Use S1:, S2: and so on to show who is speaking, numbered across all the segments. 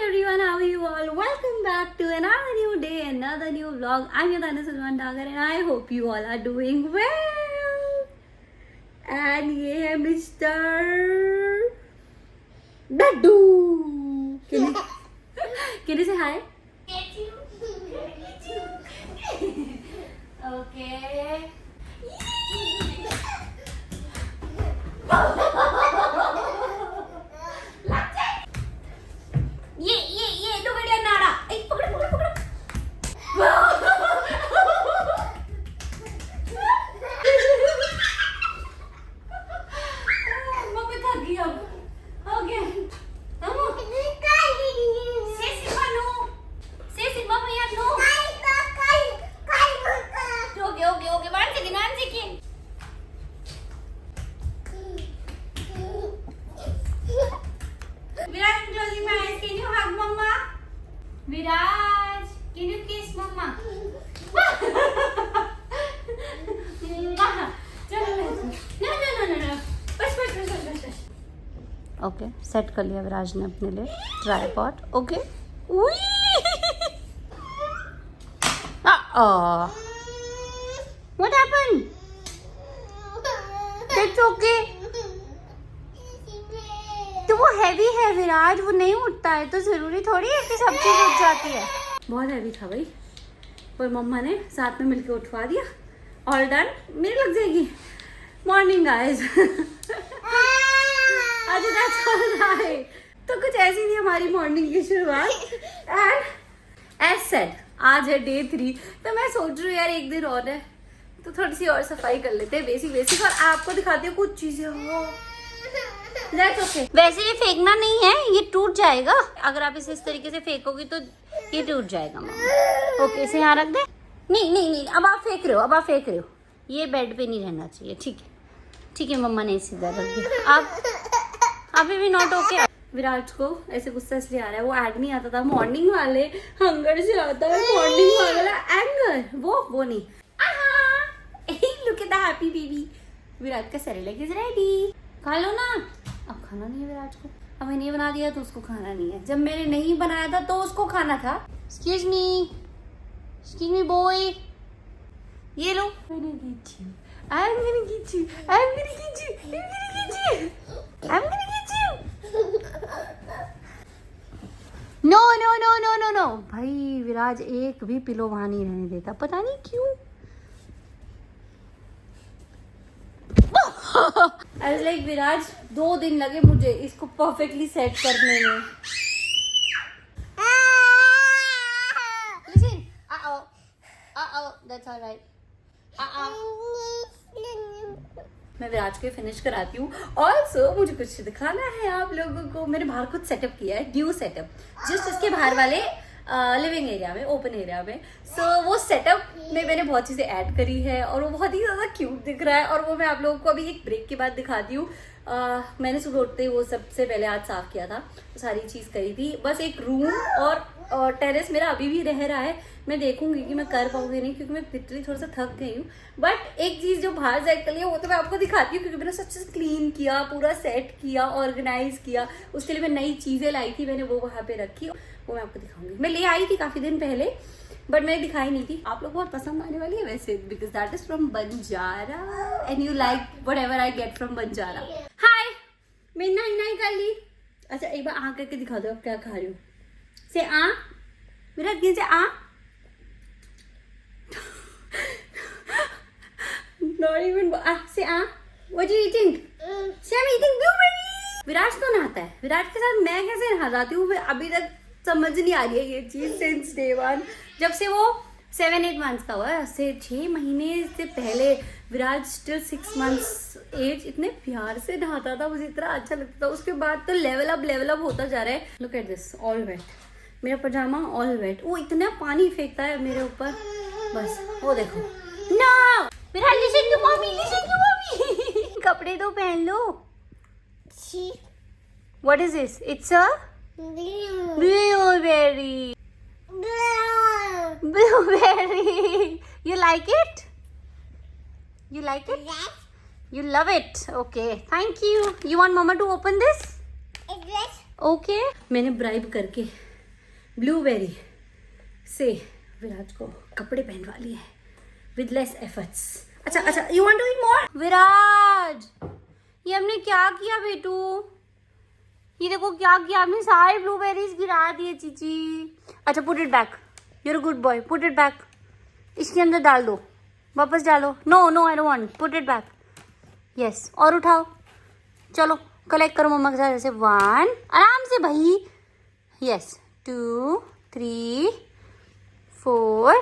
S1: everyone, how are you all? Welcome back to another new day, another new vlog. I'm Yadana Salman Dagar and I hope you all are doing well. And ये है Mr. Daddu. Can you say hi? Okay. ये तो बढ़िया नाड़ा एक पकड़ पकड़ पकड़ मम्मी थक गई अब हो गया okay one second Viraj, I'm closing my eyes. Can you hug Mama? Viraj, can you kiss Mama? No. बस. Okay, सेट कर लिया विराज ने अपने लिए tripod. Okay. What happened? It's okay. तो वो हैवी है विराज, वो नहीं उठता है तो जरूरी थोड़ी है कि सब चीज उठ जाती है. बहुत हैवी था भाई, पर मम्मा ने साथ में मिलके उठवा दिया. ऑल डन, मेरी लग जाएगी. Morning guys. आज चल रहा है तो कुछ ऐसी थी हमारी मॉर्निंग की शुरुआत. एंड एज सेड आज है डे 3, तो मैं सोच रही हूँ यार एक दिन और है तो थोड़ी सी और सफाई कर लेते हैं, बेसिक. और आपको दिखाती हूँ कुछ चीजें. वो That's okay. वैसे ये फेंकना नहीं है, ये टूट जाएगा. अगर आप इसे इस तरीके से फेंकोगी तो ये टूट जाएगा. मामा ओके, इसे यहाँ रख दे. नहीं, अब आप फेंक रहे हो. ये बेड पे नहीं रहना चाहिए. ठीक है मम्मा ने इसी तरह रख दिया. आप अभी भी नॉट ओके. विराज को ऐसे गुस्सा इसलिए आ रहा है, वो ऐड नहीं आता था मॉर्निंग वाले हंगर से आता है. मॉर्निंग वाला एंगर वो नहीं. Look at the happy baby. Viraj का सेरेलैक इज रेडी. खा लो ना. अब खाना नहीं है विराज को. अब मैंने ये बना दिया तो उसको खाना नहीं है. जब मैंने नहीं बनाया था तो उसको खाना था. Excuse me boy. ये लो. I'm gonna get you. No. भाई विराज एक भी पिलो वहां नहीं रहने देता, पता नहीं क्यों. I was like, विराज 2 दिन लगे मुझे इसको परफेक्टली सेट करने में. Listen, that's all right. मैं विराज को फिनिश कराती हूँ. ऑल्सो मुझे कुछ दिखाना है आप लोगों को. मैंने बाहर कुछ सेटअप किया है, ड्यू सेटअप, जस्ट इसके बाहर वाले लिविंग एरिया में, ओपन एरिया में. सो वो सेटअप में मैंने बहुत चीज़ें ऐड करी है और वो बहुत ही ज़्यादा क्यूट दिख रहा है. और वो मैं आप लोगों को अभी एक ब्रेक के बाद दिखाती हूँ. मैंने सुबह उठते ही वो सबसे पहले आज साफ़ किया था, तो सारी चीज़ करी थी. बस एक रूम और टेरेस मेरा अभी भी रह रहा है. मैं देखूंगी कि मैं कर पाऊंगी नहीं, क्योंकि मैं लिटरली थोड़ा सा थक गई हूँ. बट एक चीज़ जो बाहर सेट कर लिया वो तो मैं आपको दिखाती हूँ, क्योंकि मैंने सब चीज़ क्लीन किया, पूरा सेट किया, ऑर्गेनाइज किया. उसके लिए मैं नई चीज़ें लाई थी, मैंने वो वहाँ पे रखी, वो मैं आपको दिखाऊंगी. मैं ले आई थी काफ़ी दिन पहले, बट मैंने दिखाई नहीं थी. आप लोग बहुत पसंद आने वाली है वैसे, because that is from Banjara and you like whatever I get from Banjara. Hi, मैं नहीं कर ली. अच्छा एक बार आ करके दिखा दो आप क्या खा रही हो. से आ मेरा दिन से आ. Not even say what are you eating? Say I'm eating blueberry. विराज तो नहाता है, विराज के साथ मैं कैसे नहा जाती हूँ अभी तक समझ नहीं आ रही है ये चीज. सिंस डे 1 जब से वो 7-8 मंथ्स का हुआ है, से 6 महीने से पहले विराज स्टिल 6 मंथ्स एज इतने प्यार से नहाता था, मुझे इतना अच्छा लगता था. उसके बाद तो लेवल अप होता जा रहा है. Look at this, all wet. मेरा पजामा ऑल वेट. वो इतना पानी फेंकता है मेरे ऊपर, बस वो देखो. No Viraj, listen to mummy. कपड़े तो पहन लो. What is this? It's a blueberry. Blueberry. You like it? You like it? Yes. You love it. Okay. Thank you. You want Mama to open this? Yes. Okay. मैंने bribe करके blueberry से विराज को कपड़े पहनवा लिए विद लेस एफर्ट्स। अच्छा, you want to eat मोर? विराज, ये हमने क्या किया बेटू? ये देखो क्या किया आपने, सारे ब्लूबेरीज गिरा दिए चीची। अच्छा, put it back, you are a good boy, put it back. इसके अंदर डाल दो, वापस डालो। No I don't want, put it back. Yes, और उठाओ, चलो कलेक्ट करो मम्मा के साथ ऐसे। 1, आराम से भाई। यस, 2, 3, 4।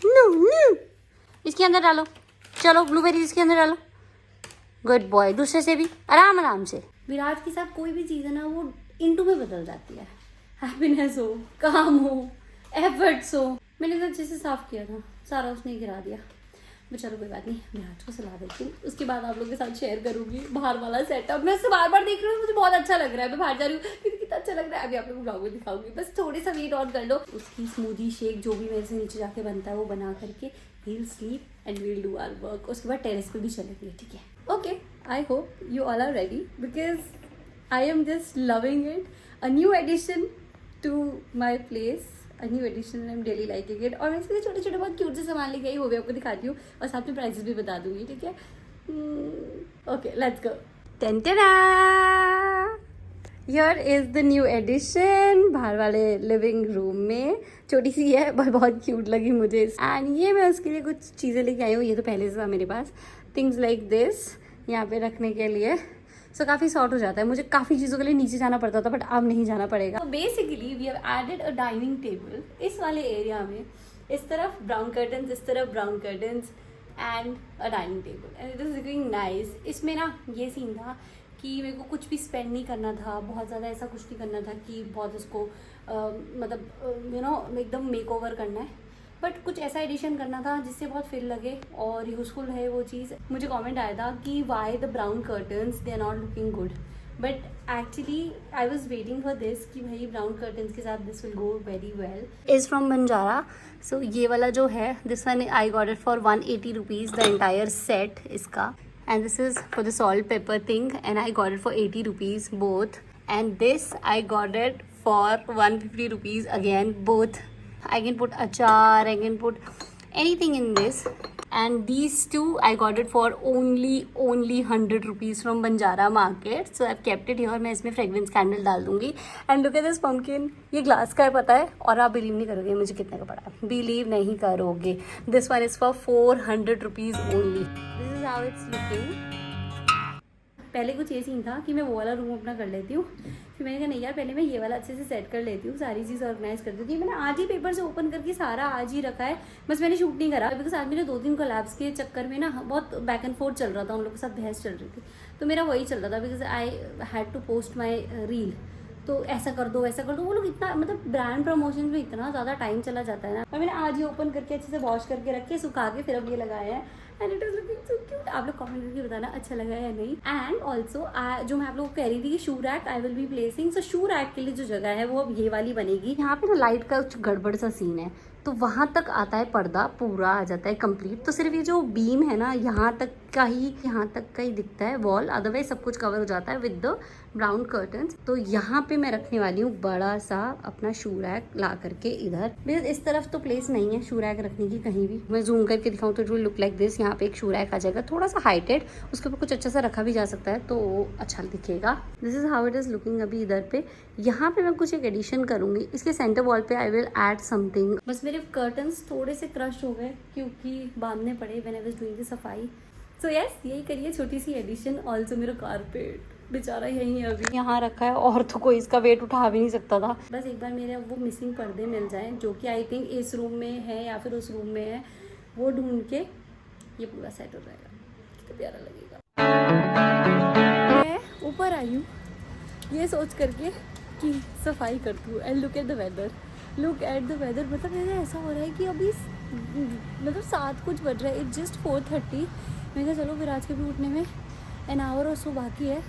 S1: नो, इसके अंदर डालो, चलो ब्लूबेरी इसके अंदर डालो। गुड बॉय, दूसरे से भी आराम से। विराज के साथ कोई भी चीज़ है ना वो इंटू में बदल जाती है। हैप्पीनेस हो, काम हो, एफर्ट्स हो। मैंने तो अच्छे से साफ किया था, सारा उसने गिरा दिया। मैं चलो कोई बात नहीं, विराज को सलाह देती हूँ, उसके बाद आप लोगों के साथ शेयर करूंगी बाहर वाला सेटअप। मैं उससे बार देख रही हूँ, मुझे बहुत अच्छा लग रहा है। मैं बाहर जा रही हूँ, कितना अच्छा लग रहा है। अभी आप लोगों को ब्लॉग में दिखाऊंगी। बस थोड़ी सा वेट ऑन कर लो। उसकी स्मूदी शेक जो भी मेरे से नीचे जाके बनता है वो बना करके we'll sleep and we'll do our work. उसके बाद टेरेस पे भी चलेंगे, ठीक है? Okay, I hope you all are ready because I am just loving it. A new addition to my place, a new addition, I'm really liking it। और मैं इसके छोटे छोटे बहुत क्यूट से सामान लेके आई, वो भी आपको दिखाती हूँ और साथ में प्राइसेस भी बता दूंगी, ठीक है? Okay, let's go. Here is the new addition बाहर वाले लिविंग रूम में। छोटी सी है पर बहुत क्यूट लगी मुझे। एंड ये मैं उसके लिए कुछ चीज़ें लेके आई हूँ। ये तो पहले से था मेरे पास, थिंग्स लाइक दिस यहाँ पे रखने के लिए। सो काफ़ी शॉर्ट हो जाता है। मुझे काफ़ी चीज़ों के लिए नीचे जाना पड़ता था, बट अब नहीं जाना पड़ेगा। तो basically we have added a dining table इस वाले एरिया में। इस तरफ ब्राउन कर्टन्स, इस तरफ brown curtains and a dining table and it is looking nice. इसमें ना ये सीन था कि मेरे को कुछ भी स्पेंड नहीं करना था, बहुत ज़्यादा ऐसा कुछ नहीं करना था कि बहुत उसको मतलब यू नो एकदम मेक ओवर करना है, बट कुछ ऐसा एडिशन करना था जिससे बहुत फील लगे और यूज़फुल है वो चीज़। मुझे कमेंट आया था कि why the brown curtains they are not looking good, but actually I was waiting for this कि भाई ब्राउन कर्टन्स के साथ this will go very well. Is from Banjara. So ये वाला जो है, this one I got it for 180 rupees the entire set इसका। And this is for the salt pepper thing and I got it for 80 rupees both. And this I got it for 150 rupees again both. I can put achar, I can put anything in this. And these two I got it for only 100 rupees from Banjara market. So I've kept it here. मैं इसमें fragrance candle डाल दूंगी. And look at this pumpkin. ये glass का है पता है, और आप believe नहीं करोगे मुझे कितने का पड़ा। Believe नहीं करोगे। This one is for 400 rupees only. This is how it's looking. पहले कुछ ये सीन था कि मैं वो वाला रूम अपना कर लेती हूँ, फिर मैंने कहा नहीं यार पहले मैं ये वाला अच्छे से सेट कर लेती हूँ, सारी चीज़ ऑर्गेनाइज कर देती हूँ। मैंने आज ही पेपर से ओपन करके सारा आज ही रखा है, बस मैंने शूट नहीं करा बिकॉज आज मेरे 2-3 कोलैब्स के चक्कर में ना बहुत बैक एंड फोर्थ चल रहा था, उन लोगों के साथ बहस चल रही थी, तो मेरा वही चल रहा था because I had to post my reel. तो ऐसा कर दो वैसा कर दो, वो लोग इतना मतलब ब्रांड प्रमोशन में इतना ज़्यादा टाइम चला जाता है ना। और मैंने आज ही ओपन करके अच्छे से वॉश करके रखे, सुखा के फिर अब ये लगाया है and it is looking so cute. आप लोग कमेंट करके बताना अच्छा लगा है या नहीं। एंड ऑल्सो जो मैं आप लोगों को कह रही थी कि shoe rack I will be placing, so shoe rack के लिए जो जगह है वो अब ये वाली बनेगी। यहाँ पे ना लाइट का कुछ गड़बड़ सा सीन है, तो वहाँ तक आता है पर्दा, पूरा आ जाता है कंप्लीट। तो सिर्फ ये जो बीम है ना यहाँ तक का ही दिखता है वॉल, अदरवाइज सब कुछ कवर हो जाता है विद द ब्राउन कर्टन्स। तो यहाँ पे मैं रखने वाली हूँ बड़ा सा अपना शू रैक ला करके इधर, बिकॉज इस तरफ तो प्लेस नहीं है शू रैक रखने की कहीं भी। मैं जूम करके दिखाऊँ तो it will look like this. यहाँ पे एक शू रैक आ जाएगा, थोड़ा सा हाइटेड, उसके ऊपर कुछ अच्छा सा रखा भी जा सकता है तो अच्छा दिखेगा। This is how it is looking अभी इधर पे। यहाँ पे मैं कुछ एक एडिशन करूंगी, इसके सेंटर वॉल पे आई विल ऐड समथिंग। बस मेरे कर्टन्स थोड़े से क्रश हो गए क्योंकि बांधने पड़े when I was doing the सफाई। सो यस, यही करिए छोटी सी एडिशन। ऑल्सो मेरा कारपेट बेचारा यही है अभी यहाँ रखा है, और तो कोई इसका वेट उठा भी नहीं सकता था। बस एक बार मेरे वो मिसिंग पर्दे मिल जाए जो कि आई थिंक इस रूम में है या फिर उस रूम में है, वो ढूंढ के ये पूरा सेट हो जाएगा, कितना प्यारा लगेगा। मैं ऊपर आई हूँ ये सोच करके कि सफाई करती हूँ and look at the weather, look at the weather. मतलब मेरा ऐसा हो रहा है कि अभी मतलब 7 कुछ बज रहा है, इट्स जस्ट 4:30। मैं कहा चलो विराज के भी उठने में एन आवर और सो बाकी है,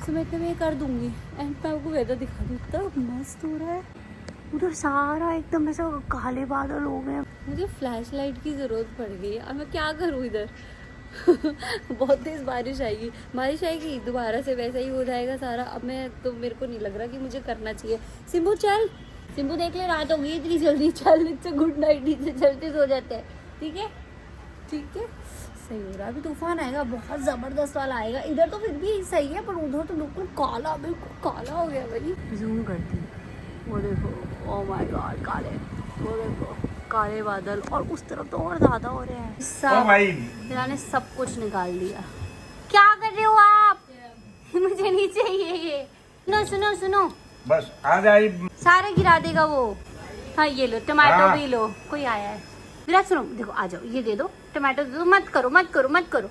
S1: सो मैं इतने में कर दूँगी एंड मैं आपको वेदर दिखा दूँ। इतना मस्त हो रहा है, उधर सारा एकदम ऐसा काले बादल हो गए। मुझे फ्लैश लाइट की ज़रूरत पड़ गई है, अब मैं क्या करूँ इधर बहुत तेज बारिश आएगी, बारिश आएगी दोबारा से वैसा ही हो जाएगा सारा। अब मैं तो मेरे को नहीं लग रहा कि मुझे करना चाहिए। सिम्बू चल, सिम्बू देख ले रात हो गई इतनी जल्दी, चल इससे गुड नाइट नीचे चलते सो जाते हैं। ठीक है ठीक है, सही हो रहा। अभी तूफान आएगा, बहुत ज़बरदस्त वाला आएगा। इधर तो फिर भी सही है, पर उधर तो बिल्कुल काला हो गया भाई। जूम करती, वो देखो, ओ माय गॉड काले, वो देखो काले बादल, और उस तरफ तो और ज़्यादा हो रहे हैं। सब मेरा ने सब कुछ निकाल दिया। क्या कर रहे हो आप? मुझे नहीं चाहिए ये। नो सुनो सुनो,
S2: बस आ जाए,
S1: सारे गिरा देगा वो। हाँ ये लो टमाटो भी लो, कोई आया है। विराज सुनो, देखो आ जाओ, ये दे दो टमाटो दे दो। मत करो मत करो मत करो,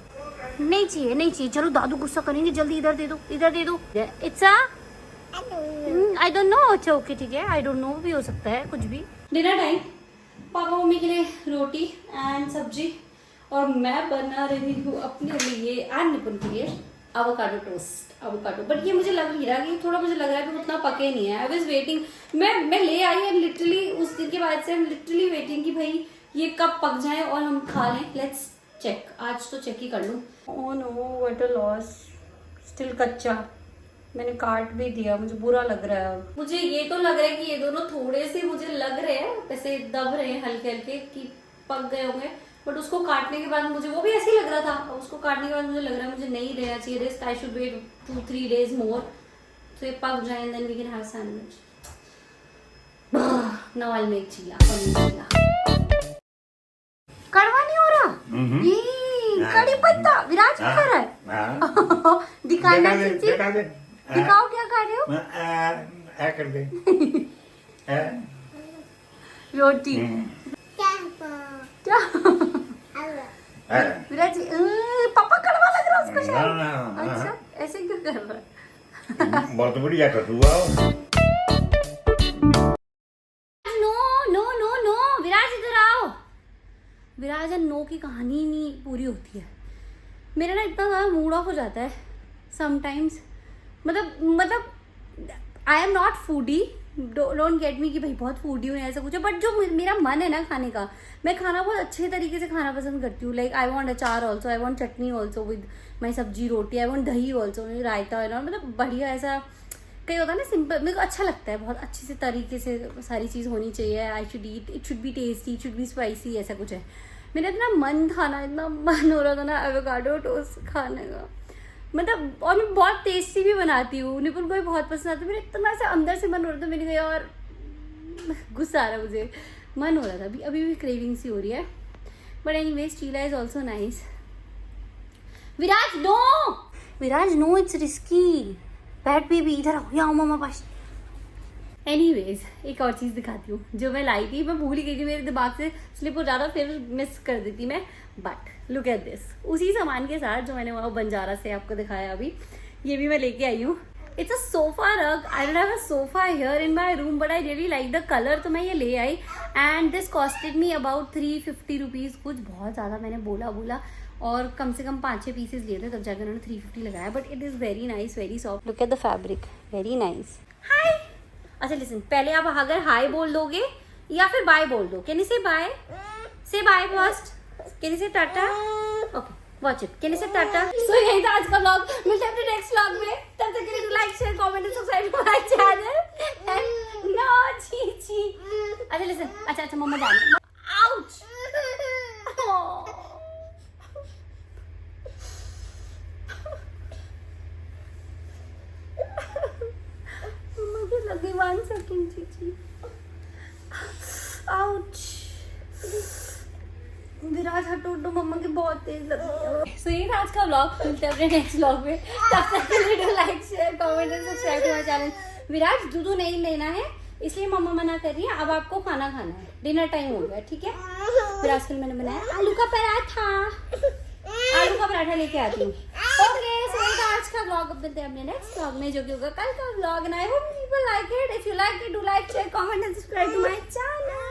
S1: नहीं चाहिए नहीं चाहिए। चलो दादू गुस्सा करेंगे, जल्दी इधर दे दो इधर दे दो। It's I don't know. अच्छा ओके ठीक है, आई डोंट नो भी हो सकता है कुछ भी। डिनर टाइम, पापा मम्मी के लिए रोटी एंड सब्जी, और मैं बना रही हूँ अपने लिए एंड निपुण के लिए एवोकाडो टोस्ट। एवोकाडो, बट ये मुझे लग नहीं रहा कि, थोड़ा मुझे लग रहा है कि उतना पके नहीं है। आई वाज वेटिंग, मैं ले आई एंड लिटरली उस दिन के बाद से हम लिटरली वेटिंग कि भाई ये कब पक जाए और हम खा लें। लेट्स चेक, आज तो चेक ही कर लूँ। Oh know what a loss, still कच्चा। मैंने काट भी दिया, मुझे बुरा लग रहा है। मुझे ये तो लग रहा है कि ये दोनों थोड़े से मुझे लग रहे हैं ऐसे दब रहे हैं हल्के हल्के कि पक गए होंगे, बट उसको काटने के बाद मुझे वो भी ऐसे ही लग रहा था। उसको काटने के बाद मुझे लग रहा है मुझे नहीं रहना चाहिए risk, I should wait 2-3 days more तो ये पक जाए and then we can have sandwich. Now I will make cheela, paneer cheela. कड़वा नहीं हो रहा ये कड़ी पत्ता। विराज क्या कर रहा है? दिखाना चीची, दिखाओ क्या कर रहे हो?
S2: कर दे
S1: रोटी क्या? विराज पापा कड़वा लग रहा है उसको शायद। अच्छा ऐसे क्यों कर रहा है?
S2: बहुत बढ़िया कटुआ।
S1: नो नो नो नो, विराज इधर आओ। विराज नो की कहानी नहीं पूरी होती है। मेरा ना इतना ज़्यादा मूड ऑफ हो जाता है समटाइम्स। मतलब I am not foodie, don't get me कि भाई बहुत फूडी हूँ ऐसा कुछ है, बट जो मेरा मन है ना खाने का, मैं खाना बहुत अच्छे तरीके से खाना पसंद करती हूँ। लाइक आई वांट अचार also, I want chutney also with my सब्जी रोटी, आई वांट दही ऑल्सो, रायता है ना, मतलब बढ़िया ऐसा कहीं होता है ना सिंपल। मेरे को अच्छा लगता है, बहुत अच्छे से तरीके से सारी चीज़ होनी चाहिए। I should eat, it should be tasty, it should be spicy, ऐसा कुछ है। मेरा इतना मन था ना, इतना मन हो रहा था ना एवोकाडो टोस्ट खाने का, मतलब। और मैं बहुत टेस्टी भी बनाती हूँ, निपुण को भी बहुत पसंद आता है। मेरा इतना सा अंदर से मन हो रहा था, मैंने कहा यार गुस्सा आ रहा, मुझे मन हो रहा था। अभी भी क्रेविंग सी हो रही है, but anyways cheela is also nice. Viraj no, Viraj no, it's risky. बैठ बेबी, इधर आओ, यहाँ आओ मामा पास। एनीवेज एक और चीज़ दिखाती हूँ जो मैं लाई थी, मैं भूल ही गई थी, मेरे दिमाग से स्लिप हो जाता, फिर मिस कर देती मैं। बट लुक एट दिस, उसी सामान के साथ जो मैंने वहाँ बंजारा से आपको दिखाया अभी, ये भी मैं लेके आई हूँ। It's a sofa rug. I don't have a sofa here in my room, but I really like the colour, तो मैं ये ले आई। And this costed me about 350 rupees, कुछ बहुत ज़्यादा मैंने बोला और कम से कम 5-6 पीसेज लिए थे, तब जाकर उन्होंने 350 लगाया। But it is very nice, very soft. Look at the fabric, very nice. Hi, अच्छा लिसन, पहले आप अगर हाय बोल दोगे या फिर बाय बोल दो। कैन यू से बाय? से बाय फर्स्ट। कैन यू से Tata? Okay watch it. Can you से टाटा? सो यही था आज का व्लॉग, मिलते हैं अपने नेक्स्ट व्लॉग में। तब तक के लिए like share comment and subscribe to my channel. And no चीची। अच्छा लिसन, अच्छा मम्मा जान। आउच। लगी 1 सेकेंड चीची। आउच। विराज हटो, मम्मा की बहुत तेज लगी। सो ये था आज का व्लॉग, मिलते हैं अपने नेक्स्ट व्लॉग में। तब तक के लिए like share comment and subscribe to my channel. Viraj दूध नहीं लेना है इसलिए मम्मा मना कर रही है, अब आपको खाना खाना है, डिनर टाइम हो गया, ठीक है। विराज के लिए मैंने बनाया आलू का पराठा, आलू का पराठा लेके आती हूँ। ओके सो ये था आज का व्लॉग, अब मिलते हैं अपने नेक्स्ट व्लॉग में जो कि होगा कल का vlog. And I hope people like it. If you like it, do like share comment and subscribe to my channel.